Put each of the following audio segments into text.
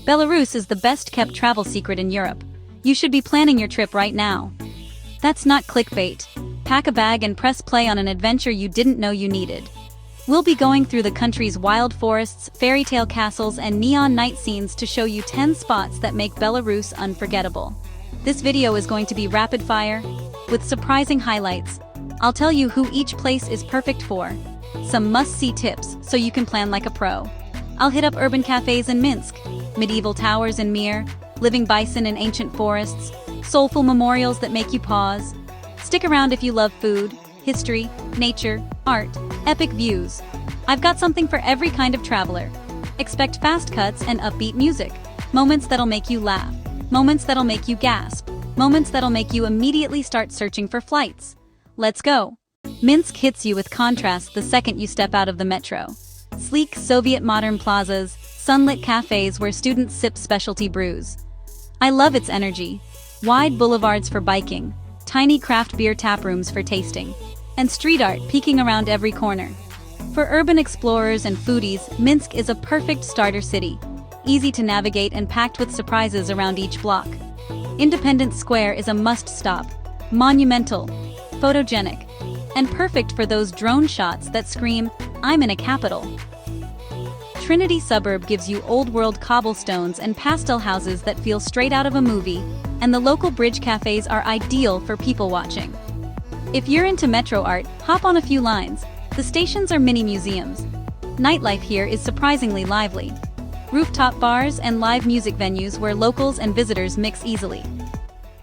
Belarus is the best-kept travel secret in Europe. You should be planning your trip right now. That's not clickbait. Pack a bag and press play on an adventure you didn't know you needed. We'll be going through the country's wild forests, fairy tale castles, and neon night scenes to show you 10 spots that make Belarus unforgettable. This video is going to be rapid fire, with surprising highlights. I'll tell you who each place is perfect for. Some must-see tips so you can plan like a pro. I'll hit up urban cafes in Minsk, medieval towers in Mir, living bison in ancient forests, soulful memorials that make you pause. Stick around if you love food, history, nature, art, epic views. I've got something for every kind of traveler. Expect fast cuts and upbeat music, moments that'll make you laugh, moments that'll make you gasp, moments that'll make you immediately start searching for flights. Let's go. Minsk hits you with contrast the second you step out of the metro. Sleek Soviet modern plazas, sunlit cafes where students sip specialty brews. I love its energy. Wide boulevards for biking, tiny craft beer tap rooms for tasting, and street art peeking around every corner. For urban explorers and foodies, Minsk is a perfect starter city, easy to navigate and packed with surprises around each block. Independence Square is a must-stop, monumental, photogenic, and perfect for those drone shots that scream, "I'm in a capital." Trinity suburb gives you old-world cobblestones and pastel houses that feel straight out of a movie, and the local bridge cafes are ideal for people watching. If you're into metro art, hop on a few lines. The stations are mini museums. Nightlife here is surprisingly lively. Rooftop bars and live music venues where locals and visitors mix easily.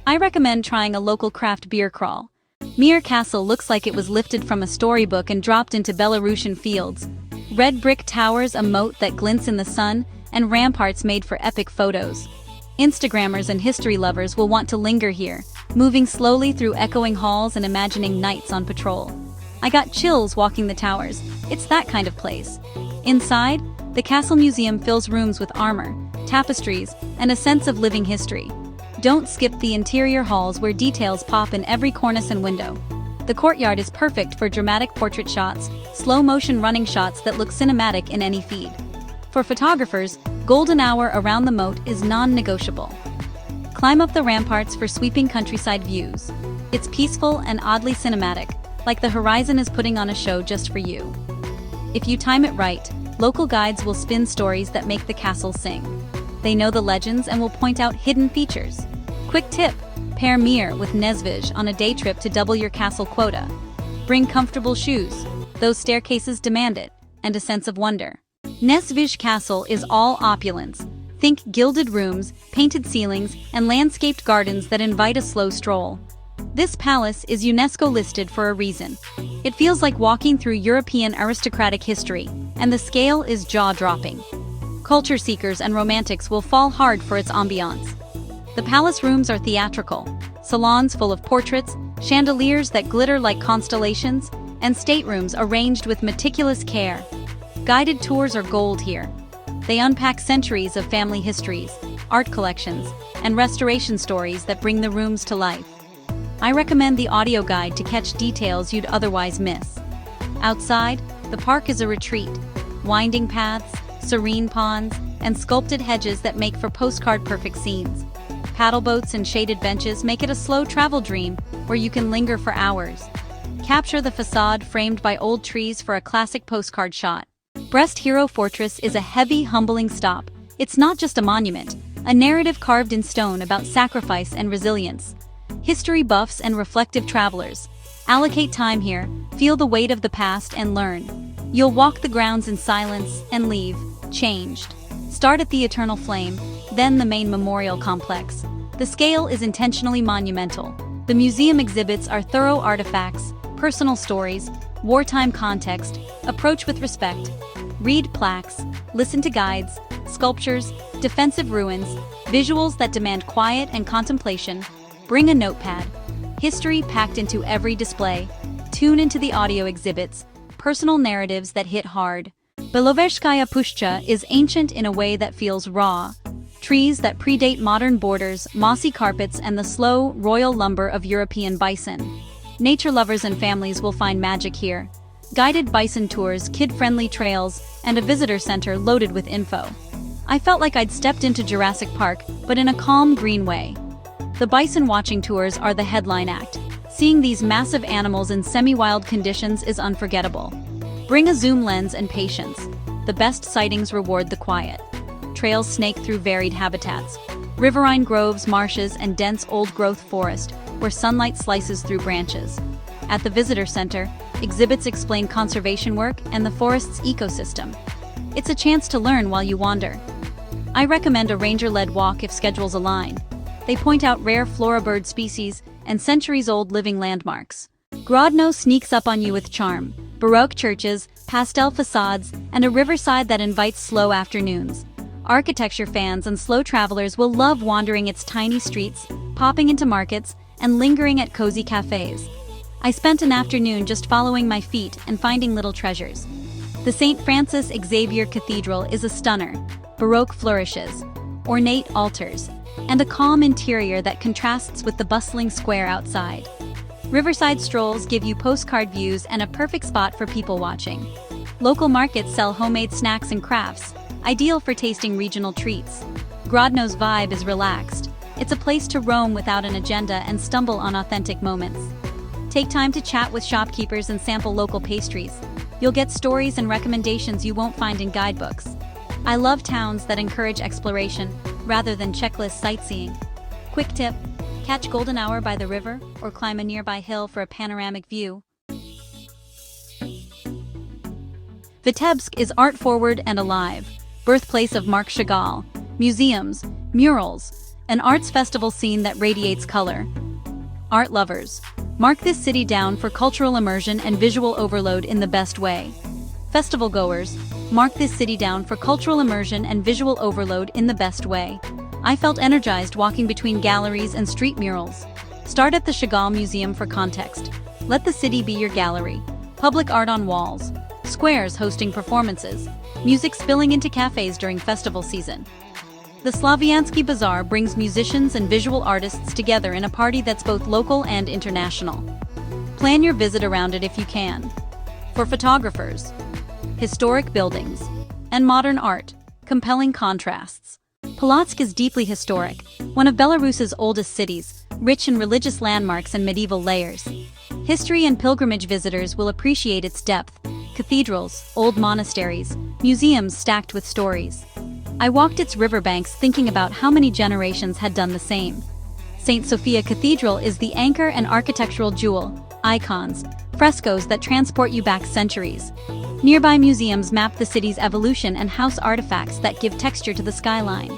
I recommend trying a local craft beer crawl. Mir Castle looks like it was lifted from a storybook and dropped into Belarusian fields. Red brick towers, a moat that glints in the sun, and ramparts made for epic photos. Instagrammers and history lovers will want to linger here, moving slowly through echoing halls and imagining knights on patrol. I got chills walking the towers. It's that kind of place. Inside, the Castle Museum fills rooms with armor, tapestries, and a sense of living history. Don't skip the interior halls where details pop in every cornice and window. The courtyard is perfect for dramatic portrait shots, slow-motion running shots that look cinematic in any feed. For photographers, golden hour around the moat is non-negotiable. Climb up the ramparts for sweeping countryside views. It's peaceful and oddly cinematic, like the horizon is putting on a show just for you. If you time it right, local guides will spin stories that make the castle sing. They know the legends and will point out hidden features. Quick tip: pair Mir with Nesvizh on a day trip to double your castle quota. Bring comfortable shoes, those staircases demand it, and a sense of wonder. Nesvizh Castle is all opulence. Think gilded rooms, painted ceilings, and landscaped gardens that invite a slow stroll. This palace is UNESCO listed for a reason. It feels like walking through European aristocratic history, and the scale is jaw-dropping. Culture seekers and romantics will fall hard for its ambiance. The palace rooms are theatrical, salons full of portraits, chandeliers that glitter like constellations, and staterooms arranged with meticulous care. Guided tours are gold here. They unpack centuries of family histories, art collections, and restoration stories that bring the rooms to life. I recommend the audio guide to catch details you'd otherwise miss. Outside, the park is a retreat. Winding paths, serene ponds, and sculpted hedges that make for postcard-perfect scenes. Paddle boats and shaded benches make it a slow travel dream where you can linger for hours. Capture the facade framed by old trees for a classic postcard shot. Brest Hero Fortress is a heavy, humbling stop. It's not just a monument, a narrative carved in stone about sacrifice and resilience. History buffs and reflective travelers, allocate time here, feel the weight of the past and learn. You'll walk the grounds in silence and leave changed. Start at the Eternal Flame, then the main memorial complex. The scale is intentionally monumental. The museum exhibits are thorough artifacts, personal stories, wartime context. Approach with respect. Read plaques, listen to guides, sculptures, defensive ruins, visuals that demand quiet and contemplation. Bring a notepad. History packed into every display. Tune into the audio exhibits, personal narratives that hit hard. Belovezhskaya Pushcha is ancient in a way that feels raw. Trees that predate modern borders, mossy carpets, and the slow, royal lumber of European bison. Nature lovers and families will find magic here. Guided bison tours, kid-friendly trails, and a visitor center loaded with info. I felt like I'd stepped into Jurassic Park, but in a calm, green way. The bison watching tours are the headline act. Seeing these massive animals in semi-wild conditions is unforgettable. Bring a zoom lens and patience. The best sightings reward the quiet. Trails snake through varied habitats. Riverine groves, marshes, and dense old-growth forest, where sunlight slices through branches. At the visitor center, exhibits explain conservation work and the forest's ecosystem. It's a chance to learn while you wander. I recommend a ranger-led walk if schedules align. They point out rare flora bird species and centuries-old living landmarks. Grodno sneaks up on you with charm, Baroque churches, pastel facades, and a riverside that invites slow afternoons. Architecture fans and slow travelers will love wandering its tiny streets, popping into markets, and lingering at cozy cafes. I spent an afternoon just following my feet and finding little treasures. The St. Francis Xavier Cathedral is a stunner. Baroque flourishes, ornate altars, and a calm interior that contrasts with the bustling square outside. Riverside strolls give you postcard views and a perfect spot for people watching. Local markets sell homemade snacks and crafts, ideal for tasting regional treats. Grodno's vibe is relaxed. It's a place to roam without an agenda and stumble on authentic moments. Take time to chat with shopkeepers and sample local pastries. You'll get stories and recommendations you won't find in guidebooks. I love towns that encourage exploration rather than checklist sightseeing. Quick tip: catch golden hour by the river or climb a nearby hill for a panoramic view. Vitebsk is art-forward and alive, birthplace of Marc Chagall, museums, murals, an arts festival scene that radiates color. Art lovers, mark this city down for cultural immersion and visual overload in the best way. Festival goers, mark this city down for cultural immersion and visual overload in the best way. I felt energized walking between galleries and street murals. Start at the Chagall Museum for context. Let the city be your gallery. Public art on walls, squares hosting performances, music spilling into cafes during festival season. The Slaviansky Bazaar brings musicians and visual artists together in a party that's both local and international. Plan your visit around it if you can. For photographers, historic buildings, and modern art, compelling contrasts. Polotsk is deeply historic, one of Belarus's oldest cities, rich in religious landmarks and medieval layers. History and pilgrimage visitors will appreciate its depth: cathedrals, old monasteries, museums stacked with stories. I walked its riverbanks thinking about how many generations had done the same. St. Sophia Cathedral is the anchor and architectural jewel, icons, frescoes that transport you back centuries. Nearby museums map the city's evolution and house artifacts that give texture to the skyline.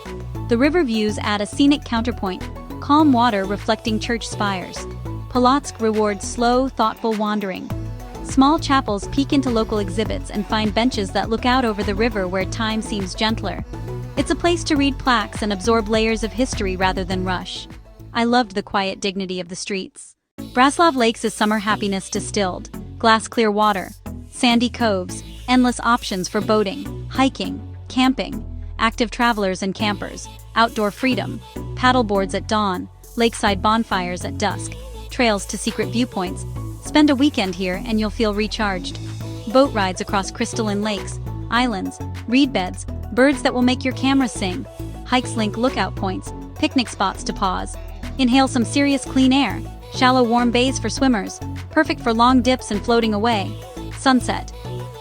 The river views add a scenic counterpoint, calm water reflecting church spires. Polotsk rewards slow, thoughtful wandering. Small chapels peek into local exhibits and find benches that look out over the river where time seems gentler. It's a place to read plaques and absorb layers of history rather than rush. I loved the quiet dignity of the streets. Braslav Lakes is summer happiness distilled. Glass-clear water, sandy coves, endless options for boating, hiking, camping, active travelers and campers, outdoor freedom, paddleboards at dawn, lakeside bonfires at dusk, trails to secret viewpoints. Spend a weekend here and you'll feel recharged. Boat rides across crystalline lakes, islands, reed beds, birds that will make your camera sing. Hikes link lookout points, picnic spots to pause. Inhale some serious clean air. Shallow warm bays for swimmers, perfect for long dips and floating away. Sunset.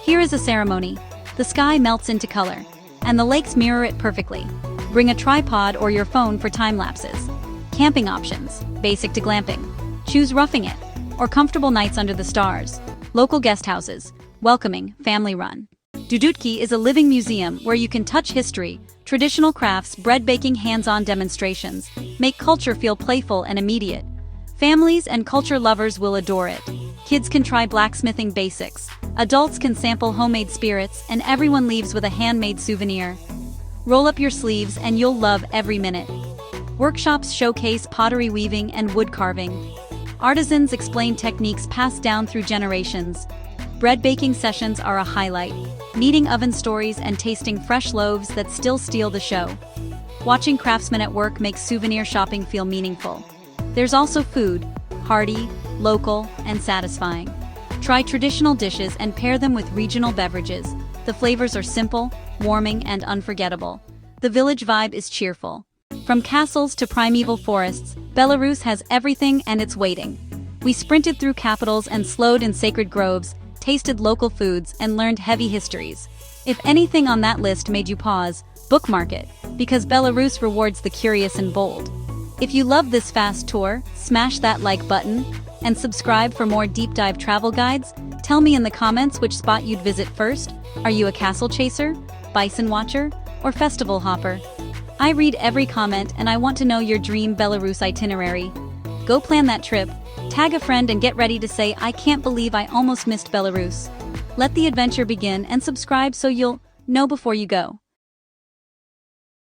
Here is a ceremony. The sky melts into color, and the lakes mirror it perfectly. Bring a tripod or your phone for time lapses. Camping options, basic to glamping. Choose roughing it, or comfortable nights under the stars. Local guest houses, welcoming, family-run. Dudutki is a living museum where you can touch history, traditional crafts, bread baking, hands-on demonstrations, make culture feel playful and immediate. Families and culture lovers will adore it. Kids can try blacksmithing basics, adults can sample homemade spirits, and everyone leaves with a handmade souvenir. Roll up your sleeves and you'll love every minute. Workshops showcase pottery weaving and wood carving. Artisans explain techniques passed down through generations. Bread baking sessions are a highlight, kneading oven stories and tasting fresh loaves that still steal the show. Watching craftsmen at work makes souvenir shopping feel meaningful. There's also food, hearty, local, and satisfying. Try traditional dishes and pair them with regional beverages. The flavors are simple, warming, and unforgettable. The village vibe is cheerful. From castles to primeval forests, Belarus has everything and it's waiting. We sprinted through capitals and slowed in sacred groves, tasted local foods, and learned heavy histories. If anything on that list made you pause, bookmark it, because Belarus rewards the curious and bold. If you love this fast tour, smash that like button, and subscribe for more deep dive travel guides. Tell me in the comments which spot you'd visit first. Are you a castle chaser, bison watcher, or festival hopper? I read every comment and I want to know your dream Belarus itinerary. Go plan that trip, tag a friend and get ready to say, "I can't believe I almost missed Belarus." Let the adventure begin and subscribe so you'll know before you go.